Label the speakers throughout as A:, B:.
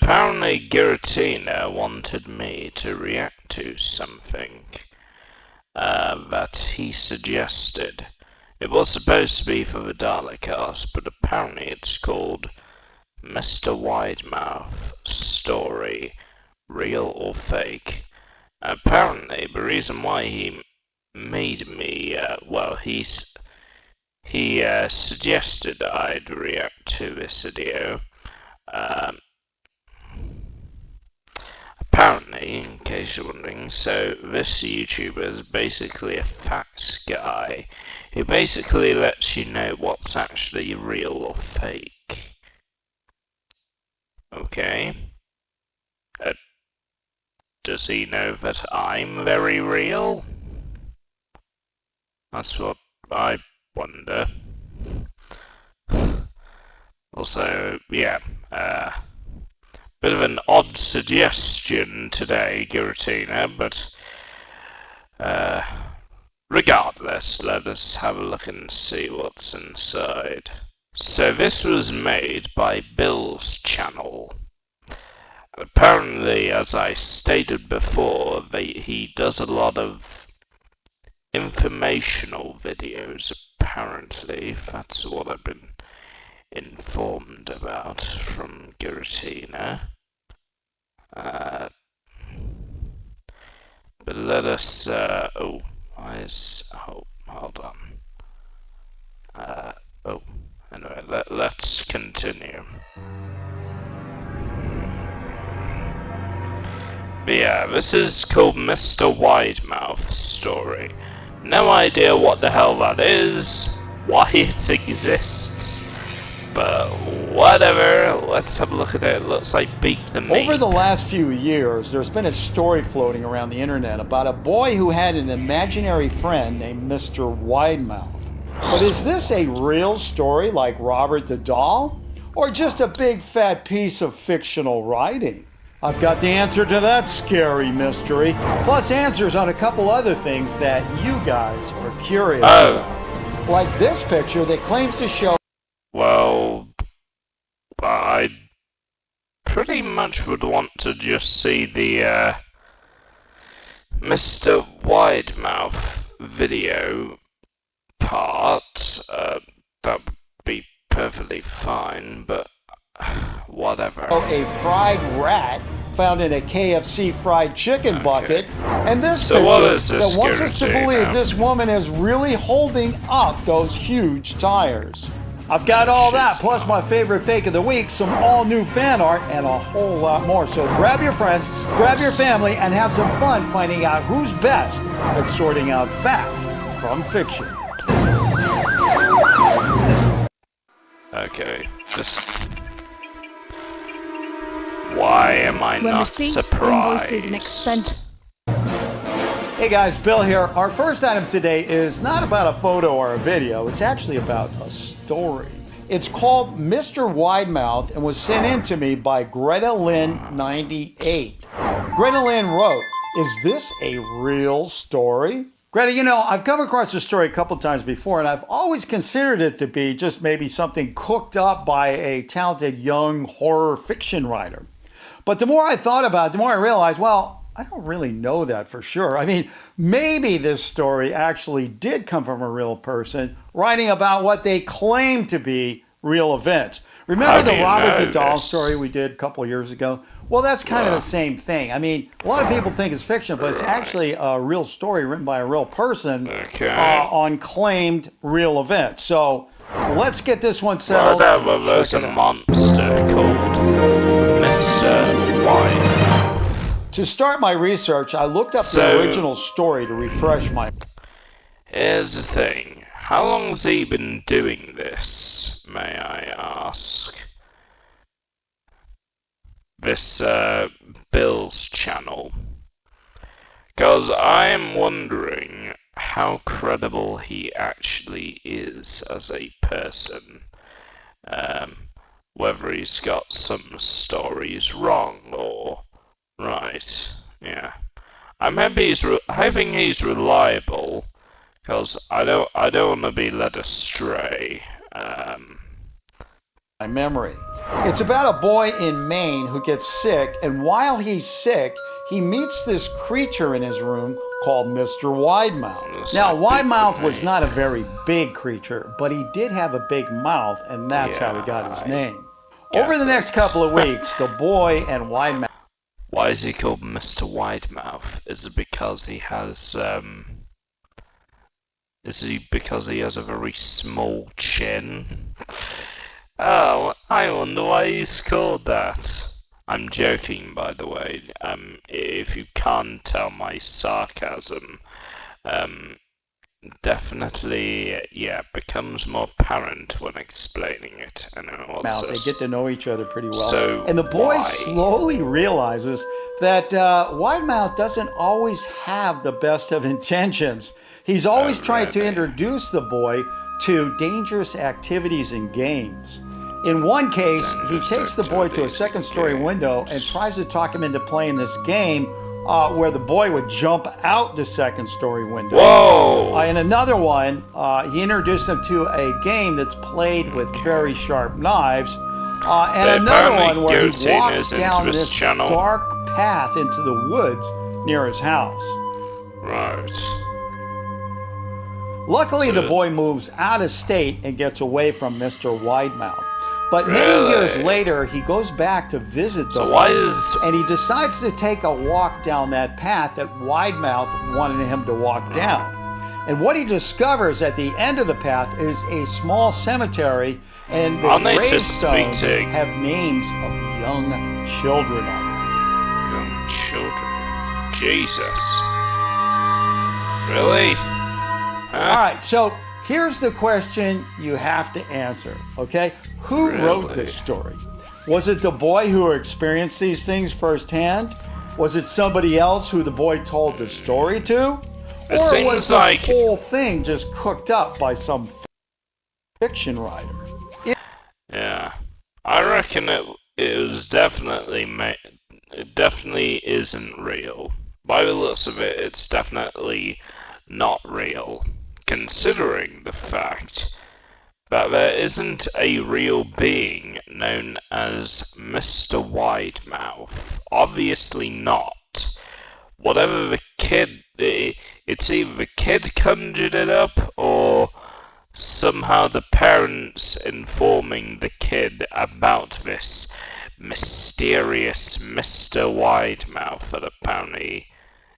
A: apparently Giratina wanted me to react to something that he suggested. It was supposed to be for the Dalek cast, but apparently it's called Mr. Widemouth Story, Real or Fake. Apparently the reason why he made me, he suggested I'd react to this video. Apparently, in case you're wondering, so this YouTuber is basically a facts guy who basically lets you know what's actually real or fake. Okay. Does he know that I'm very real? That's what I wonder. Also, yeah, bit of an odd suggestion today, Giratina, but regardless, let us have a look and see what's inside. So this was made by billschannel. Apparently, as I stated before, he does a lot of informational videos, apparently. That's what I've been informed about from Giratina. But let us, hold on. Anyway, let's continue. But yeah, this is called Mr. Widemouth Story. No idea what the hell that is, why it exists, but whatever, let's have a look at it. It looks like Beat the Meat.
B: Over the last few years, there's been a story floating around the internet about a boy who had an imaginary friend named Mr. Widemouth. But is this a real story like Robert the Doll? Or just a big fat piece of fictional writing? I've got the answer to that scary mystery, plus answers on a couple other things that you guys are curious about. Like this picture that claims to show...
A: Well, I pretty much would want to just see the Mr. Widemouth video part. That would be perfectly fine, but whatever.
B: A fried rat found in a KFC fried chicken bucket, and this
A: so
B: picture that wants us to believe this woman is really holding up those huge tires. I've got all that, plus my favorite fake of the week, some all-new fan art, and a whole lot more. So grab your friends, grab your family, and have some fun finding out who's best at sorting out fact from fiction.
A: Okay, just... Why am I not surprised?
C: Invoices, and expenses.
B: Hey guys, Bill here. Our first item today is not about a photo or a video. It's actually about a story. It's called Mr. Widemouth and was sent in to me by Greta Lynn 98. Greta Lynn wrote, "Is this a real story?" Greta, you know, I've come across this story a couple times before, and I've always considered it to be just maybe something cooked up by a talented young horror fiction writer. But the more I thought about it, the more I realized, well, I don't really know that for sure. I mean, maybe this story actually did come from a real person writing about what they claim to be real events. Remember the Robert the Doll story we did a couple of years ago? Well, that's kind of the same thing. I mean, a lot of people think it's fiction, but it's actually a real story written by a real person on claimed real events. So let's get this one settled.
A: Whatever, there's a monster called Mr. Widemouth.
B: To start my research, I looked up the original story to refresh my...
A: Here's the thing. How long's he been doing this, may I ask? This, billschannel. Because I'm wondering how credible he actually is as a person. Whether he's got some stories wrong or right. Yeah. I'm hoping he's reliable, because I don't want to be led astray.
B: My memory. It's about a boy in Maine who gets sick, and while he's sick, he meets this creature in his room called Mr. Widemouth. Now, Widemouth was not a very big creature, but he did have a big mouth, and that's how he got his name. Over the next couple of weeks, the boy and Widemouth...
A: Why is he called Mr. Widemouth? Is it because he has, Is it because he has a very small chin? Oh, I wonder why he's called that. I'm joking, by the way. If you can't tell my sarcasm, definitely, becomes more apparent when explaining it.
B: They get to know each other pretty well.
A: So
B: and the boy slowly realizes that Widemouth doesn't always have the best of intentions. He's always trying to introduce the boy to dangerous activities and games. In one case, he takes the boy to a second-story window and tries to talk him into playing this game where the boy would jump out the second-story window.
A: Whoa!
B: In another one, he introduced him to a game that's played with very sharp knives. And another one where he walks down this dark path into the woods near his house.
A: Right.
B: Luckily, the boy moves out of state and gets away from Mr. Widemouth. But many years later, he goes back to visit the boy, and he decides to take a walk down that path that Widemouth wanted him to walk down. And what he discovers at the end of the path is a small cemetery, and the gravestones have names of young children on them.
A: Young children? Jesus. Really? Huh?
B: All right, so here's the question you have to answer, okay? Who wrote this story? Was it the boy who experienced these things firsthand? Was it somebody else who the boy told the story to? Or was this whole thing just cooked up by some fiction writer?
A: Yeah, I reckon it was definitely it definitely isn't real. By the looks of it, it's definitely not real, considering the fact that there isn't a real being known as Mr. Widemouth. Obviously not. Whatever the kid... It's either the kid conjured it up, or somehow the parents informing the kid about this mysterious Mr. Widemouth that apparently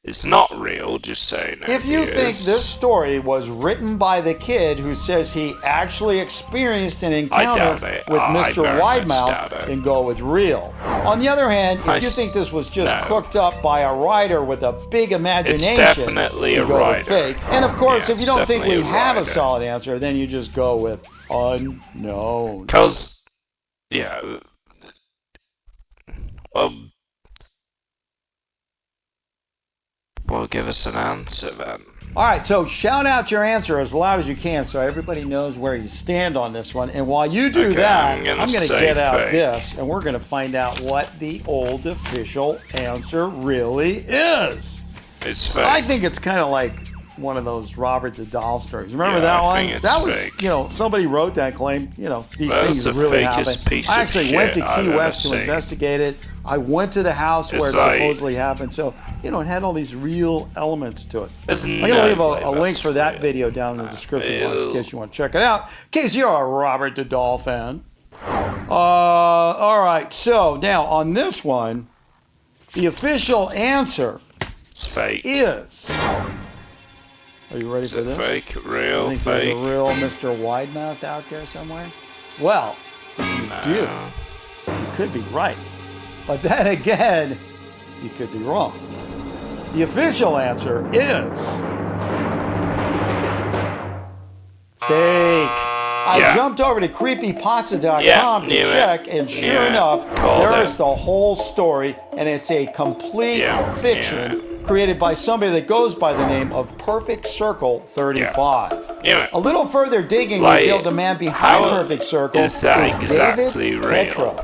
A: is not real, just saying.
B: If you think this story was written by the kid who says he actually experienced an encounter with Mr. Widemouth, then go with real. On the other hand, if you think this was just cooked up by a writer with a big imagination,
A: it's definitely a writer.
B: Fake. And of course, if you don't think we have a solid answer, then you just go with unknown.
A: Because, well, give us an answer then.
B: All right, so shout out your answer as loud as you can so everybody knows where you stand on this one. And while you do that, I'm going to get out this, and we're going to find out what the old official answer really is.
A: It's fake.
B: I think it's kind of like one of those Robert the Doll stories. Remember that one? That was fake. Somebody wrote that claim, these things really happen. I actually went to Key West to investigate it. I went to the house where it supposedly happened. So, it had all these real elements to it. I'm going to leave a link for that video down in the description in case you want to check it out. In case you're a Robert the Doll fan. All right, so now on this one, the official answer is... Are you ready for this?
A: Fake, real,
B: think
A: fake.
B: There's a real Mr. Widemouth out there somewhere? Well, if you do, you could be right. But then again, you could be wrong. The official answer is... fake. I jumped over to creepypasta.com to check, and sure enough, there is the whole story, and it's a complete fiction created by somebody that goes by the name of Perfect Circle 35. A little further digging revealed the man behind Perfect Circle is David Petro.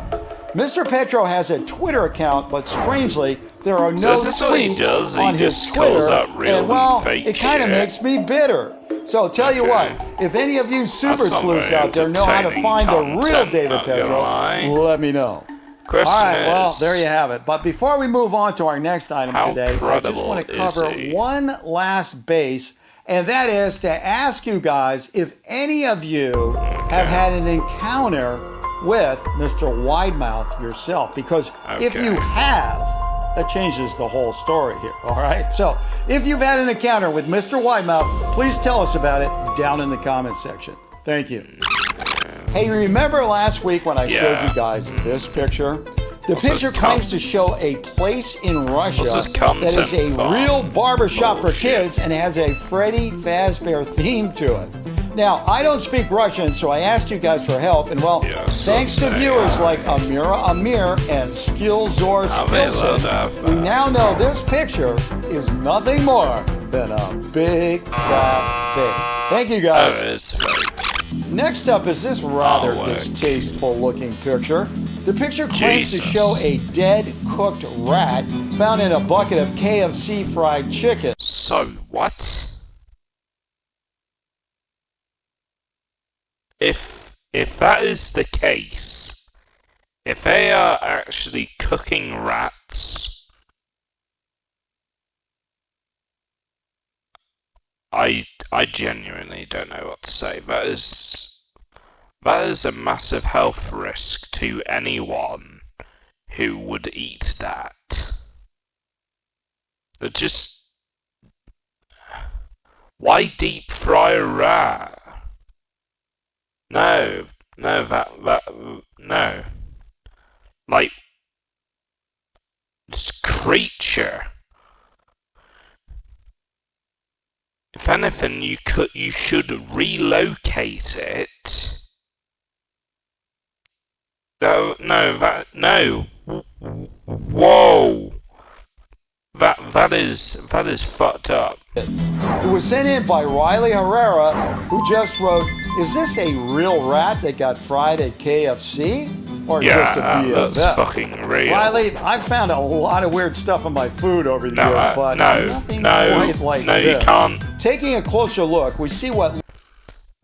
B: Mr. Petro has a Twitter account, but strangely, there are no tweets on his Twitter, and well, it kind of makes me bitter. So tell you what, if any of you super sleuths out there know how to find the real David Pedro, let me know. All right, well, there you have it. But before we move on to our next item today, I just want to cover one last base, and that is to ask you guys if any of you have had an encounter with Mr. Widemouth yourself. Because if you have, that changes the whole story here, all right? So if you've had an encounter with Mr. Widemouth, please tell us about it down in the comment section. Thank you. Hey, remember last week when I showed you guys this picture? The picture claims to show a place in Russia that is a real barbershop for kids and has a Freddy Fazbear theme to it. Now, I don't speak Russian, so I asked you guys for help, and well, thanks to viewers like Amira Amir and Skillzor Skillset, we now know this picture is nothing more than a big fat fake. Thank you guys. Next up is this rather distasteful looking picture. The picture claims to show a dead cooked rat found in a bucket of KFC fried chicken.
A: So what? If that is the case, if they are actually cooking rats, I genuinely don't know what to say. That is a massive health risk to anyone who would eat that. Why deep fry a rat? No. Like, this creature. If anything, you should relocate it. No. Whoa. That is fucked up.
B: It was sent in by Riley Herrera, who just wrote, "Is this a real rat that got fried at KFC? Or just a BFF?"
A: That's fucking real.
B: Riley, I've found a lot of weird stuff in my food over the years, but nothing quite like this.
A: You can't.
B: Taking a closer look, we see what...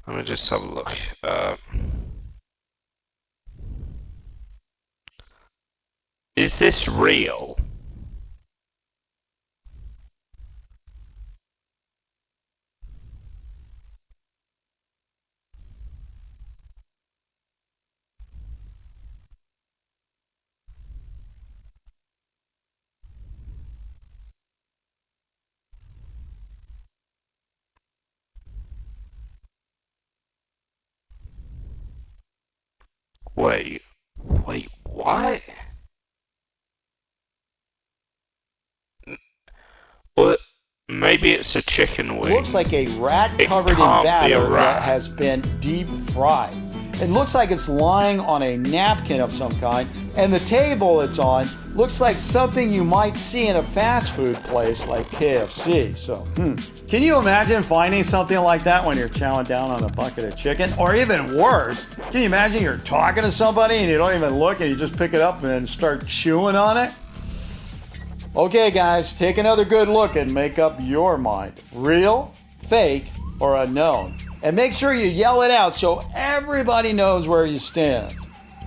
A: Let me just have a look. Is this real? Wait, what? Well, maybe it's a chicken wing.
B: Looks like a rat covered in batter that has been deep fried. It looks like it's lying on a napkin of some kind, and the table it's on looks like something you might see in a fast food place like KFC. So, Can you imagine finding something like that when you're chowing down on a bucket of chicken? Or even worse, can you imagine you're talking to somebody and you don't even look and you just pick it up and then start chewing on it? Okay guys, take another good look and make up your mind. Real, fake, or unknown. And make sure you yell it out so everybody knows where you stand.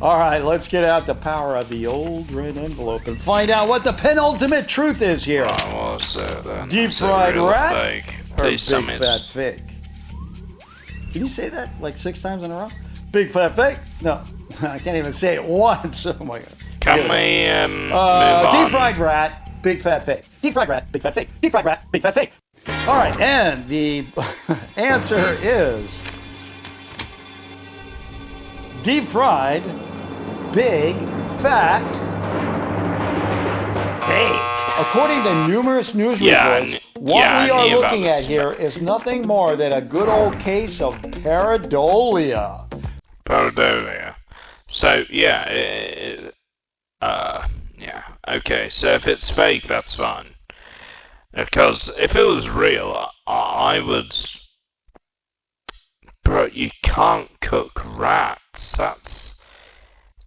B: All right, let's get out the power of the old red envelope and find out what the penultimate truth is here.
A: What's that then?
B: Deep fried rat or big
A: fat
B: fake? Can you say that like 6 times in a row? Big fat fake? No, I can't even say it once. Oh my God.
A: Can we move on?
B: Deep fried rat, big fat fake. Deep fried rat, big fat fake. Deep fried rat, big fat fake. All right, and the answer is deep fried, big, fat, fake. According to numerous news reports, what we are looking at here is nothing more than a good old case of pareidolia.
A: Pareidolia. So, okay, so if it's fake, that's fine. Because if it was real, I would... Bro, you can't cook rats. That's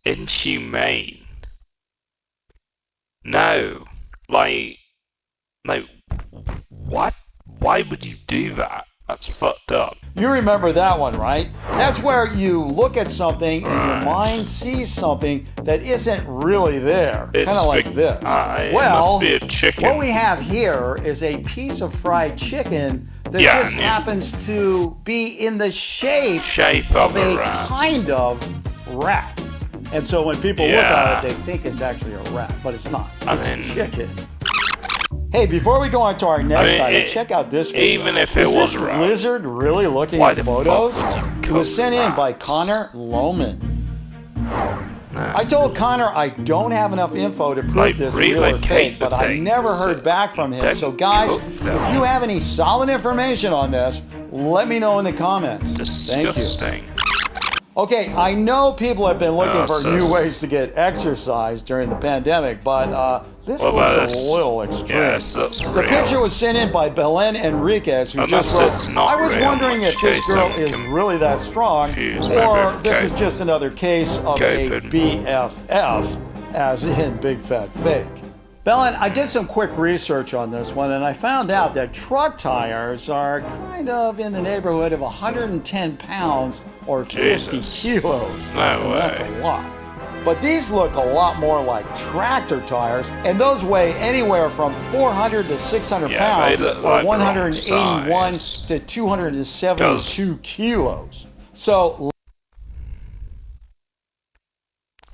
A: inhumane. No. Like, what? Why would you do that? That's fucked up.
B: You remember that one, right? That's where you look at something and your mind sees something that isn't really there. Kind of like this.
A: Well, it must be a chicken.
B: What we have here is a piece of fried chicken that just happens to be in the shape of a
A: rat.
B: kind of rat. And so when people look at it, they think it's actually a rat, but it's not. It's chicken. Hey, before we go on to our next item, check out this video.
A: Even if it was
B: this
A: wrong,
B: lizard really looking at photos? It was sent in by Connor Lohman. I told Connor I don't have enough info to prove this real or fake, but I never heard back from him. So guys, if you have any solid information on this, let me know in the comments.
A: Disgusting.
B: Thank you. Okay, I know people have been looking for new ways to get exercise during the pandemic, but this looks a little extreme.
A: Yes, that's
B: the picture was sent in by Belen Enriquez, who just wrote, I was wondering if this girl is really that strong, or this is just another case of a BFF, as in big fat fake. Belen, I did some quick research on this one, and I found out that truck tires are kind of in the neighborhood of 110 pounds or 50 kilos.
A: No way.
B: That's a lot. But these look a lot more like tractor tires, and those weigh anywhere from 400 to 600 pounds, or like 181 to 272 kilos. So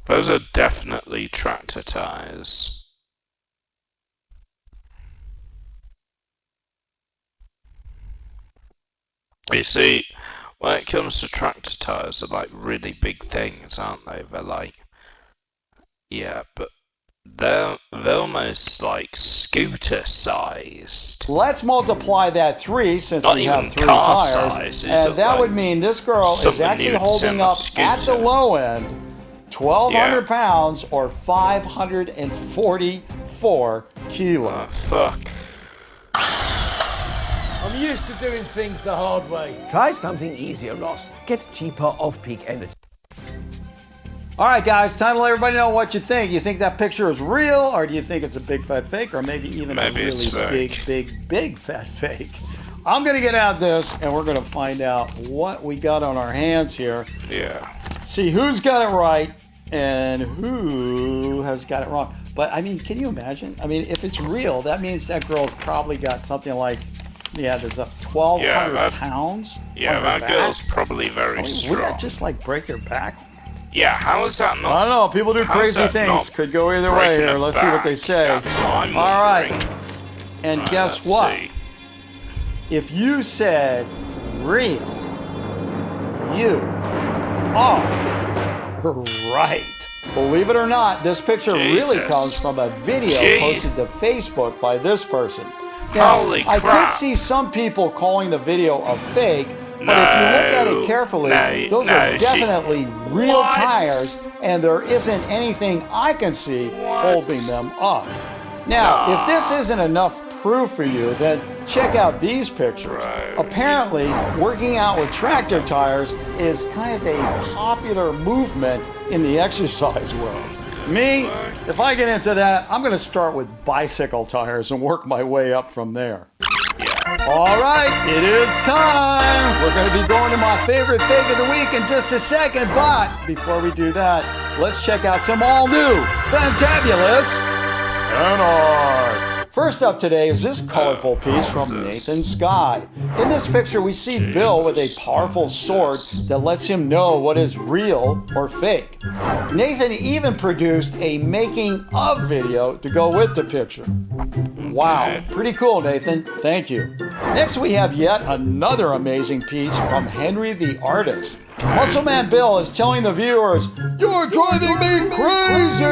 A: those are definitely tractor tires. You see, when it comes to tractor tires, they're like really big things, aren't they? They're like, yeah, but they're almost like scooter sized.
B: Let's multiply that 3 since we have 3 tires, and that would mean this girl is actually holding up at the low end 1,200 pounds or 544 kilos.
A: Fuck.
D: I'm used to doing things the hard way.
E: Try something easier, Ross. Get cheaper off-peak energy.
B: All right, guys, time to let everybody know what you think. You think that picture is real, or do you think it's a big fat fake, or maybe even a really big fat fake? I'm going to get out this, and we're going to find out what we got on our hands here.
A: Yeah.
B: See who's got it right and who has got it wrong. But, I mean, can you imagine? I mean, if it's real, that means that girl's probably got something like, there's a 1,200 pounds.
A: Yeah, that girl's probably very strong.
B: Would that just like break her back?
A: Yeah, how is that not?
B: I don't know. People do crazy things. Could go either way here. Let's see what they say. All right. And guess what? If you said real, you are right. Believe it or not, this picture really comes from a video posted to Facebook by this person. Now, I could see some people calling the video a fake, but if you look at it carefully, those are definitely real tires, and there isn't anything I can see holding them up. Now, if this isn't enough proof for you, then check out these pictures. Apparently, working out with tractor tires is kind of a popular movement in the exercise world. Me, if I get into that, I'm going to start with bicycle tires and work my way up from there. All right, it is time. We're going to be going to my favorite fake of the week in just a second, but before we do that, let's check out some all-new, fantabulous Anarch. First up today is this colorful piece from Nathan Sky. In this picture, we see Bill with a powerful sword that lets him know what is real or fake. Nathan even produced a making of video to go with the picture. Wow, pretty cool, Nathan. Thank you. Next, we have yet another amazing piece from Henry the Artist. Muscle Man Bill is telling the viewers, "You're driving me crazy!"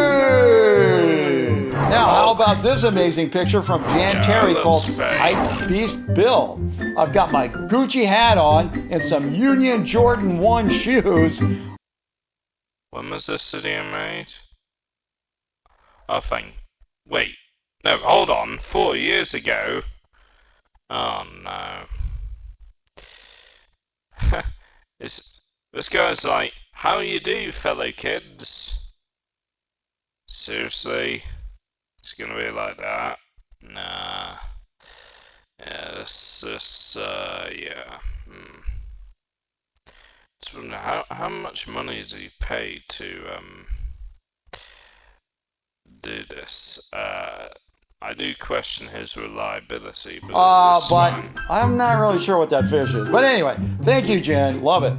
B: Now, how about this amazing picture from Jan Terry called Hype Beast Bill? I've got my Gucci hat on and some Union Jordan 1 shoes.
A: When was this video made? Wait. No, hold on. 4 years ago. Oh no. This guy's like, how you do, fellow kids? Seriously? It's gonna be like that? Nah. Yeah, let's just Yeah. So how much money is he paid to do this? I do question his reliability, but it's
B: But
A: fine.
B: I'm not really sure what that fish is. But anyway, thank you, Jen. Love it.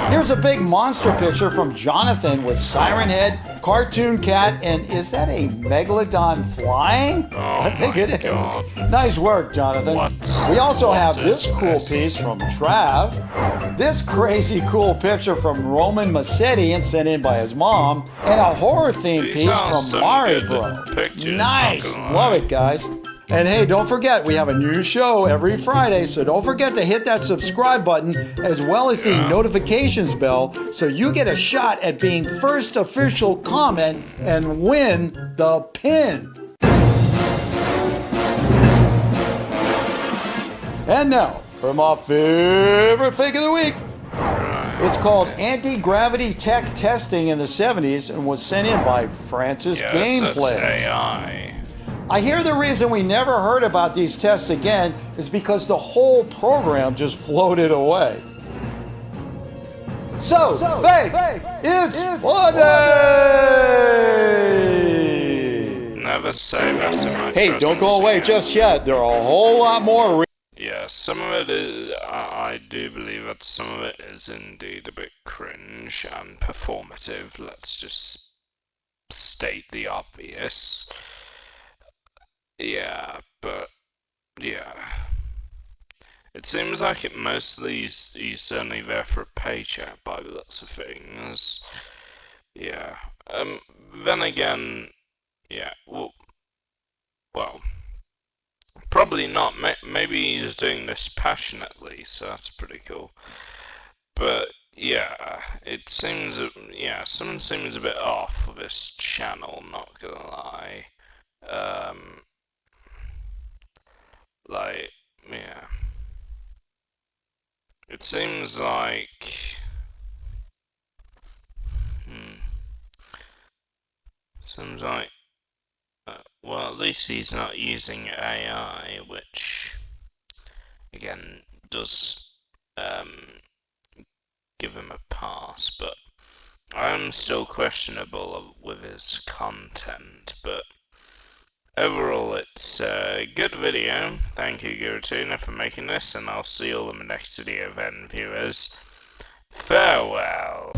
B: Here's a big monster picture from Jonathan with siren head, cartoon cat, and is that a megalodon flying?
A: Oh
B: I think
A: my
B: it is.
A: God.
B: Nice work, Jonathan.
A: What?
B: We also
A: What
B: have this
A: is
B: cool
A: this?
B: piece from Trav, this crazy cool picture from Roman Massetti and sent in by his mom, and a horror themed
A: These
B: piece
A: are
B: from
A: some
B: Mari
A: good
B: Bro.
A: pictures,
B: Nice.
A: not gonna
B: Love
A: lie.
B: it, guys. And hey, don't forget, we have a new show every Friday, so don't forget to hit that subscribe button as well as the notifications bell so you get a shot at being first official comment and win the pin. And now, for my favorite fake of the week. It's called Anti-Gravity Tech Testing in the 70s and was sent in by Francis
A: Yes, that's
B: Gameplay.
A: AI.
B: I hear the reason we never heard about these tests again is because the whole program just floated away. So fake, it's funny!
A: Never say that in my
B: Hey, don't go
A: presence
B: away
A: again.
B: just yet. There are a whole lot more.
A: Yeah, some of it is. I do believe that some of it is indeed a bit cringe and performative. Let's just state the obvious. Yeah, but yeah. It seems like it mostly he's only there for a paycheck by the looks of things. Yeah. Then again, yeah. Well, probably not. Maybe he's doing this passionately, so that's pretty cool. But yeah, it seems. Yeah, something seems a bit off with this channel. Not gonna lie. Like, yeah. It seems like. Seems like. Well, at least he's not using AI, which, again, does give him a pass, but I'm still questionable with his content, but overall it's a good video. Thank you, Guratuna, for making this, and I'll see you all in the next video then, viewers. Farewell!